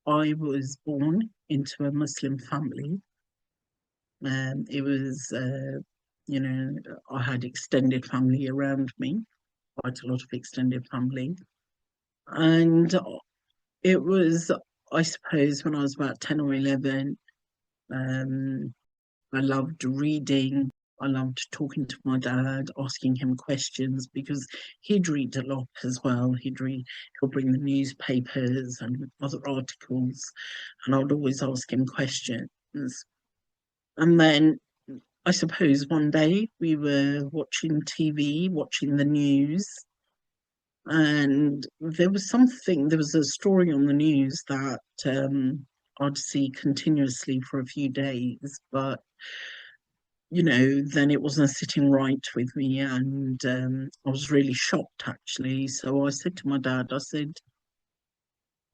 I was born into a Muslim family. It was, you know, I had extended family around me, quite a lot of extended family. And it was, I suppose, when I was about 10 or 11, um, I loved reading. I loved talking to my dad, asking him questions because he'd read a lot as well. He'll bring the newspapers and other articles, and I would always ask him questions. And then I suppose one day we were watching TV, watching the news, and there was a story on the news that I'd see continuously for a few days, but then it wasn't sitting right with me, and I was really shocked actually. So I said to my dad, I said,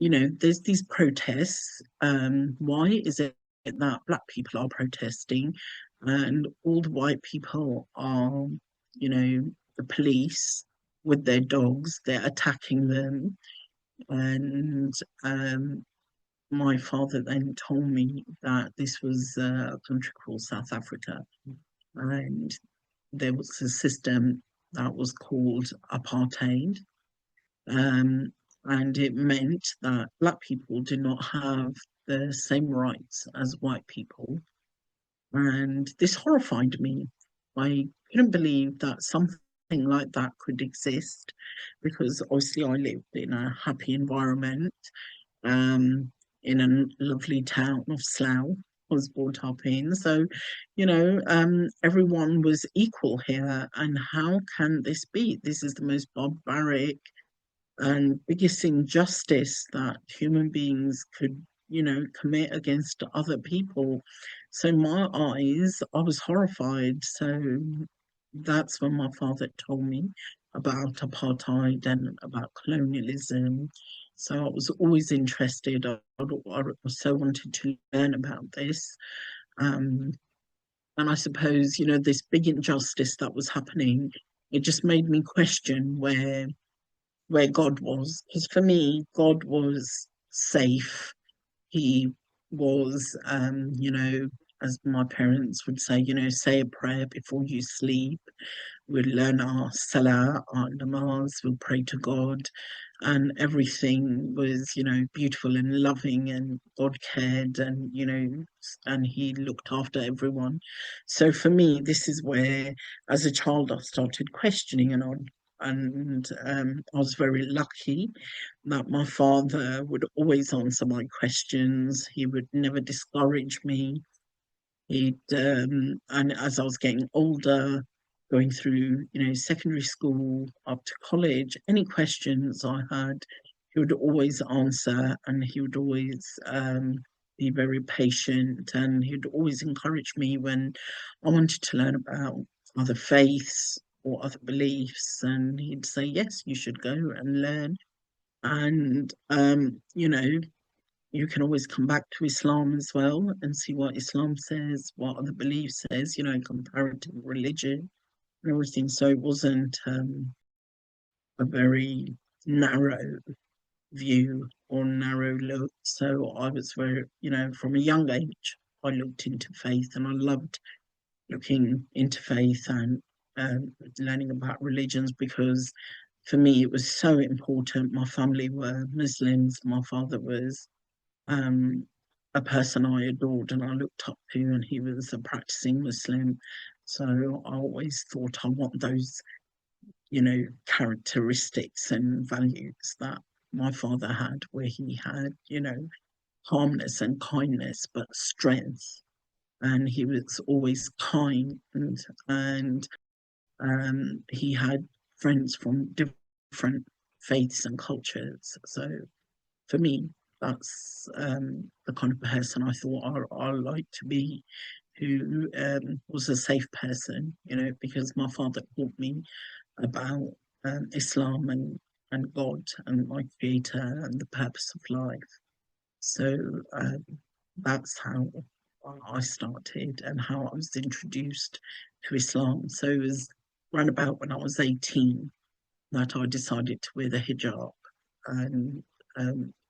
there's these protests. Why is it that black people are protesting and all the white people are, the police with their dogs, they're attacking them. And my father then told me that this was a country called South Africa, and there was a system that was called apartheid. Um, and it meant that black people did not have the same rights as white people. And this horrified me. I couldn't believe that something like that could exist because obviously I lived in a happy environment, um, in a lovely town of Slough. I was brought up in. So, everyone was equal here. And how can this be? This is the most barbaric and biggest injustice that human beings could, commit against other people. So in my eyes, I was horrified. So that's when my father told me about apartheid and about colonialism. So I was always interested. I so wanted to learn about this. Um, and I suppose, this big injustice that was happening, it just made me question where God was. Because for me, God was safe. He was, as my parents would say, say a prayer before you sleep. We'd learn our salah, our namaz, we'll pray to God. And everything was, beautiful and loving, and God cared, and, and He looked after everyone. So for me, this is where, as a child, I started questioning, and I was very lucky that my father would always answer my questions. He would never discourage me. And as I was getting older, going through, secondary school up to college, any questions I had, he would always answer, and he would always be very patient, and he'd always encourage me when I wanted to learn about other faiths or other beliefs, and he'd say, yes, you should go and learn. And you can always come back to Islam as well and see what Islam says, what other beliefs says, comparative religion and everything. So it wasn't a very narrow view or narrow look. So I was very, from a young age, I looked into faith, and I loved looking into faith and learning about religions, because for me it was so important. My family were Muslims. My father was um, a person I adored and I looked up to, and he was a practicing Muslim. So I always thought I want those, characteristics and values that my father had, where he had, calmness and kindness, but strength. And he was always kind, and he had friends from different faiths and cultures. So for me, that's the kind of person I thought I like to be, who was a safe person, because my father taught me about Islam and God and my creator and the purpose of life. So that's how I started and how I was introduced to Islam. So it was around about when I was 18 that I decided to wear the hijab, and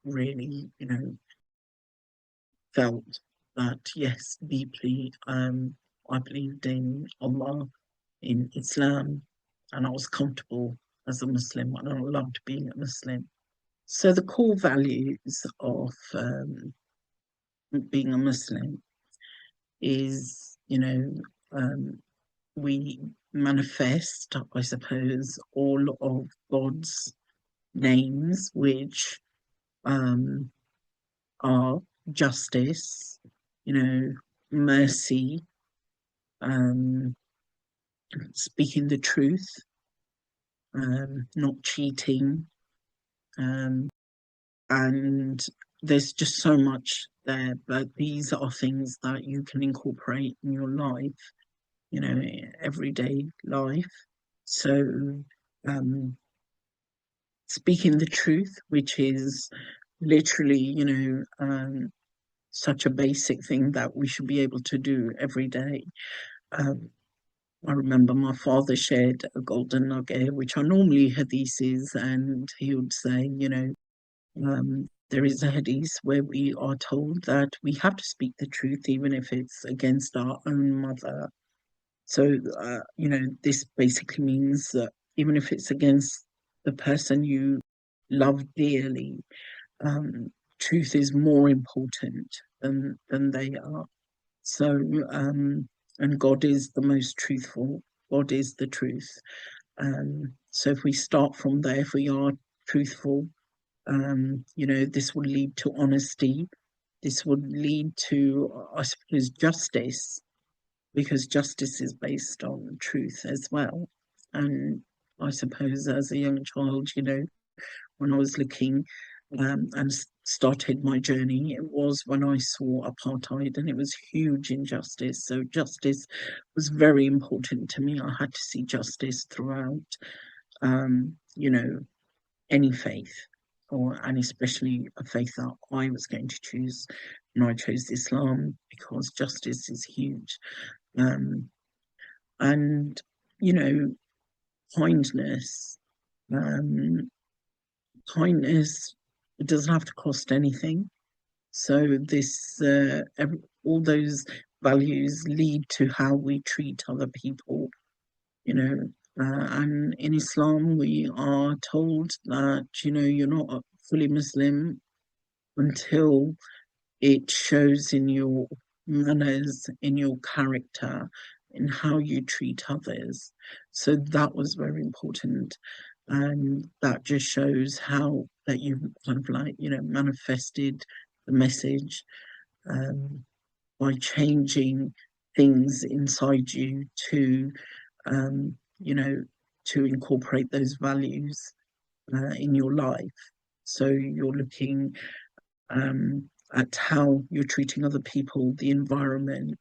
really, felt that, yes, deeply, I believed in Allah, in Islam, and I was comfortable as a Muslim, and I loved being a Muslim. So the core values of being a Muslim is, um, we manifest, I suppose, all of God's names, which um, are justice, mercy, um, speaking the truth, not cheating, um, and there's just so much there. But these are things that you can incorporate in your life, everyday life. So, um, speaking the truth, which is literally, such a basic thing that we should be able to do every day. Um, I remember my father shared a golden nugget, which are normally hadiths, and he would say, there is a hadith where we are told that we have to speak the truth, even if it's against our own mother. So, this basically means that even if it's against the person you love dearly, um, truth is more important than they are. So, and God is the most truthful. God is the truth. So if we start from there, if we are truthful, this would lead to honesty. This would lead to, I suppose, justice, because justice is based on truth as well. And I suppose as a young child, when I was looking and started my journey, it was when I saw apartheid, and it was huge injustice. So justice was very important to me. I had to see justice throughout, um, you know, any faith, and especially a faith that I was going to choose. And I chose Islam because justice is huge. Um, and, you know, kindness. Um, kindness, it doesn't have to cost anything. So all those values lead to how we treat other people, you know. And in Islam, we are told that, you're not a fully Muslim until it shows in your manners, in your character, in how you treat others. So that was very important. And that just shows how that you've kind of like, manifested the message um, by changing things inside you um, you know, to incorporate those values in your life. So you're looking at how you're treating other people, the environment,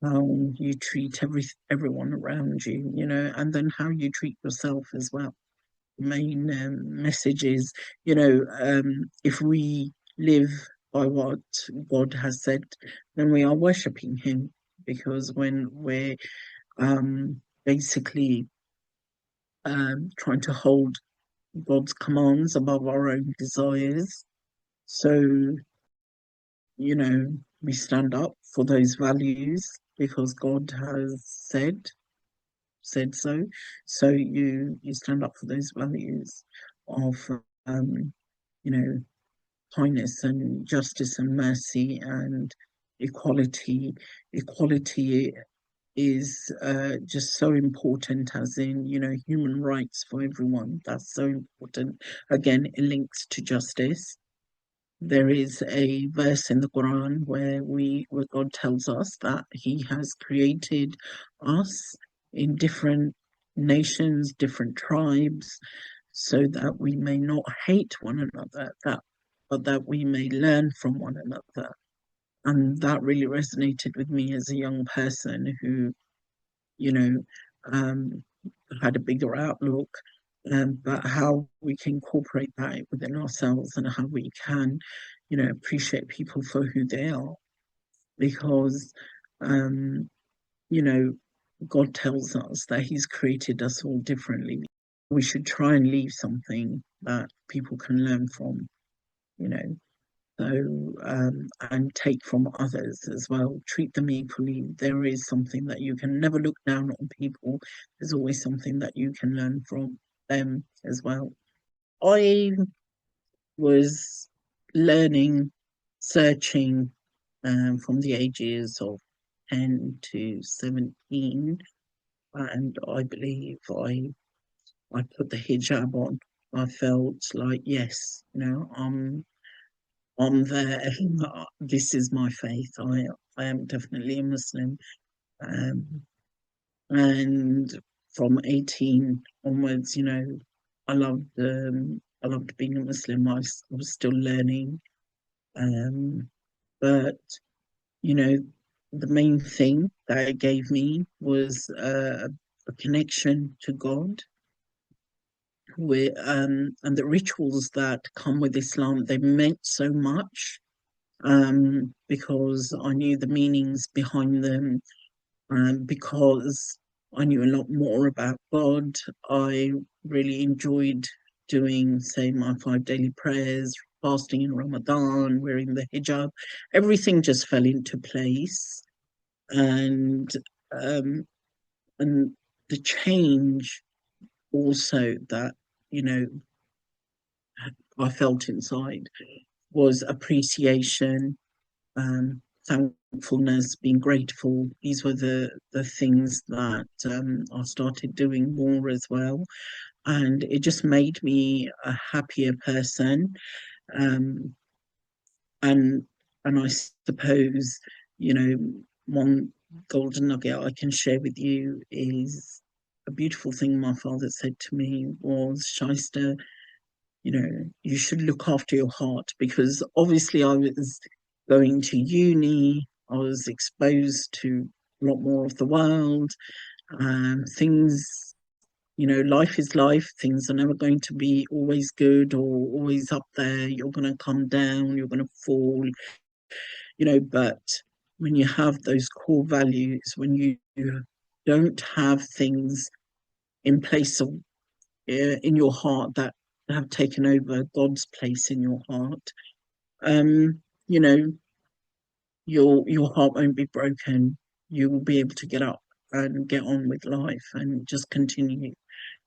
how you treat everyone around you, and then how you treat yourself as well. The main message is, if we live by what God has said, then we are worshipping Him. Because when we're basically trying to hold God's commands above our own desires, so you know, we stand up for those values because God has said so. So you stand up for those values of um, you know, kindness and justice and mercy and equality. Equality is just so important, as in, human rights for everyone. That's so important. Again, it links to justice. There is a verse in the Quran where God tells us that He has created us in different nations, different tribes, so that we may not hate one another, but that we may learn from one another. And that really resonated with me as a young person who, you know, um, had a bigger outlook, but how we can incorporate that within ourselves and how we can, appreciate people for who they are. Because, um, you know, God tells us that He's created us all differently. We should try and leave something that people can learn from, you know. And take from others as well. Treat them equally. There is something that you can never look down on people. There's always something that you can learn from them as well. I was learning, searching from the ages of 10 to 17, and I believe I put the hijab on. I felt like, yes, I'm there. This is my faith. I am definitely a Muslim. Um, and from 18 onwards, I loved being a Muslim. I was still learning. Um, but you know, the main thing that it gave me was a connection to God. And the rituals that come with Islam, they meant so much, because I knew the meanings behind them, because I knew a lot more about God. I really enjoyed doing, say, my 5 daily prayers, fasting in Ramadan, wearing the hijab. Everything just fell into place, and um, and the change also that you know I felt inside was appreciation, thankfulness, being grateful. These were the things that I started doing more as well, and it just made me a happier person. Um, and and I suppose one golden nugget I can share with you is a beautiful thing my father said to me was, Shaista, you should look after your heart, because obviously I was going to uni, I was exposed to a lot more of the world, things, life is life, things are never going to be always good or always up there. You're going to come down, you're going to fall, but when you have those core values, when you don't have things in place of in your heart that have taken over God's place in your heart, um, you know, your heart won't be broken. You will be able to get up and get on with life and just continue.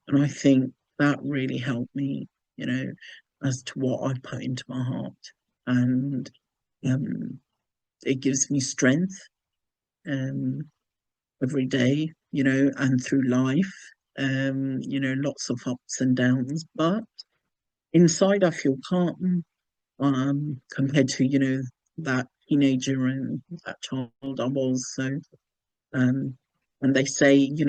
And I think that really helped me, you know, as to what I put into my heart. And um, it gives me strength um, every day, and through life, lots of ups and downs. But inside, I feel calm, compared to, that teenager and that child I was. So, um, and they say, you're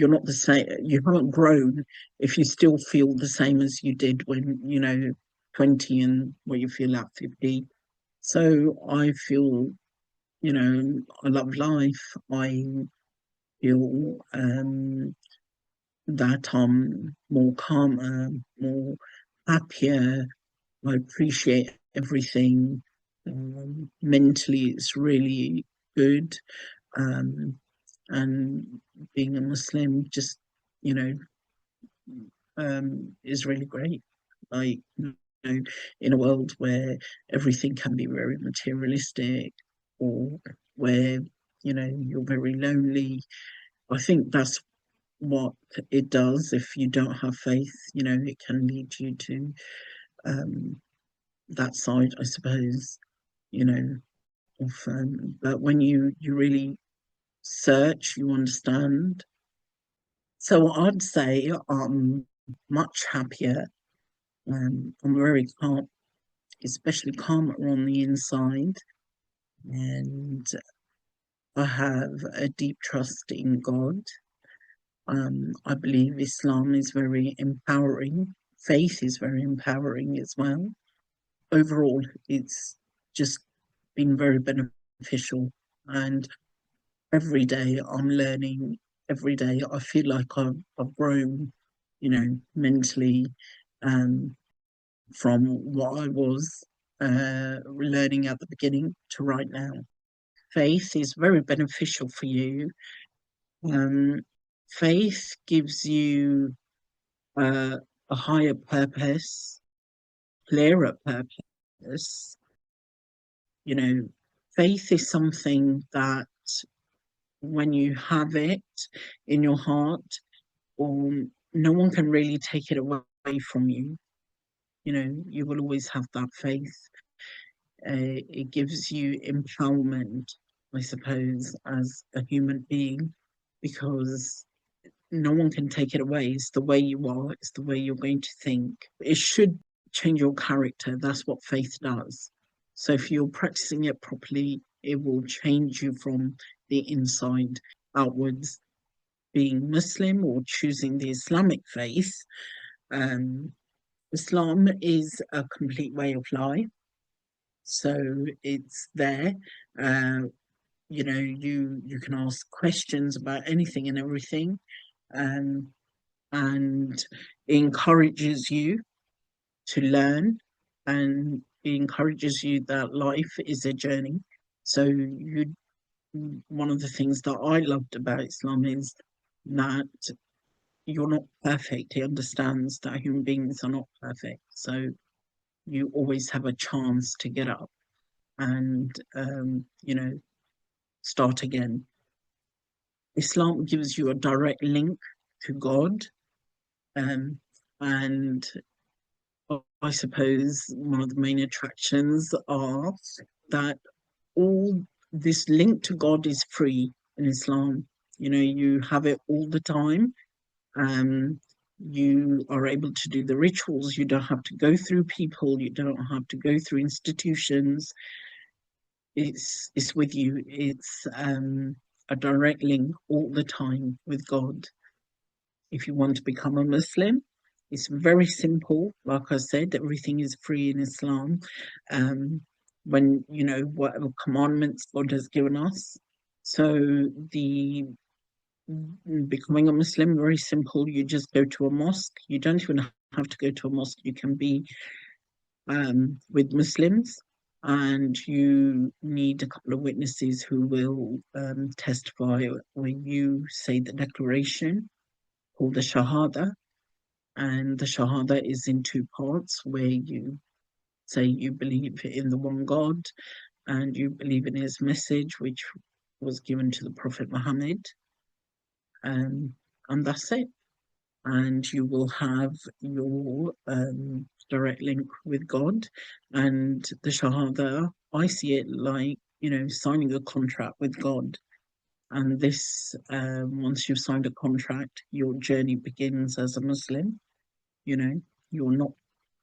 not the same, you haven't grown if you still feel the same as you did when, 20 and what you feel at 50. So I feel, I love life. I feel that I'm more calmer, more happier. I appreciate everything. Mentally, it's really good. Um, and being a Muslim just, you know, is really great. Like, in a world where everything can be very materialistic, or where, you're very lonely, I think that's what it does. If you don't have faith, it can lead you to um, that side, I suppose, you know, but when you really search, you understand. So I'd say I'm much happier. I'm very calm, especially calmer on the inside, and I have a deep trust in God. I believe Islam is very empowering. Faith is very empowering as well. Overall, it's just been very beneficial. And every day I'm learning. Every day I feel like I've grown, mentally, um, from what I was learning at the beginning to right now. Faith is very beneficial for you. Um, Faith gives you uh, a higher purpose, clearer purpose. It's, you know, faith is something that when you have it in your heart, no one can really take it away from you. You know, you will always have that faith. It gives you empowerment, I suppose, as a human being, because no one can take it away. It's the way you are, it's the way you're going to think. It should change your character. That's what faith does. So if you're practicing it properly, it will change you from the inside outwards. Being Muslim or choosing the Islamic faith, um, Islam is a complete way of life. So it's there. Uh, you can ask questions about anything and everything, um, and it encourages you to learn, and it encourages you that life is a journey. So you, one of the things that I loved about Islam is that you're not perfect. He understands that human beings are not perfect. So you always have a chance to get up and, start again. Islam gives you a direct link to God. Um, and I suppose one of the main attractions are that all this link to God is free in Islam. You know, you have it all the time. Um, you are able to do the rituals. You don't have to go through people. You don't have to go through institutions. It's with you. It's a direct link all the time with God. If you want to become a Muslim, it's very simple. Like I said, everything is free in Islam. Um, when you know whatever commandments God has given us. So the becoming a Muslim, very simple. You just go to a mosque. You don't even have to go to a mosque. You can be with Muslims, and you need a couple of witnesses who will testify when you say the declaration called the Shahada. And the Shahada is in two parts where you say you believe in the one God and you believe in his message, which was given to the Prophet Muhammad. Um, and that's it. And you will have your direct link with God. And the Shahada, I see it like, signing a contract with God. And this, once you've signed a contract, your journey begins as a Muslim. You know, you're not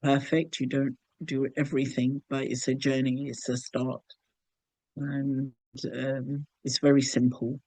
perfect, you don't do everything, but it's a journey, it's a start. And it's very simple.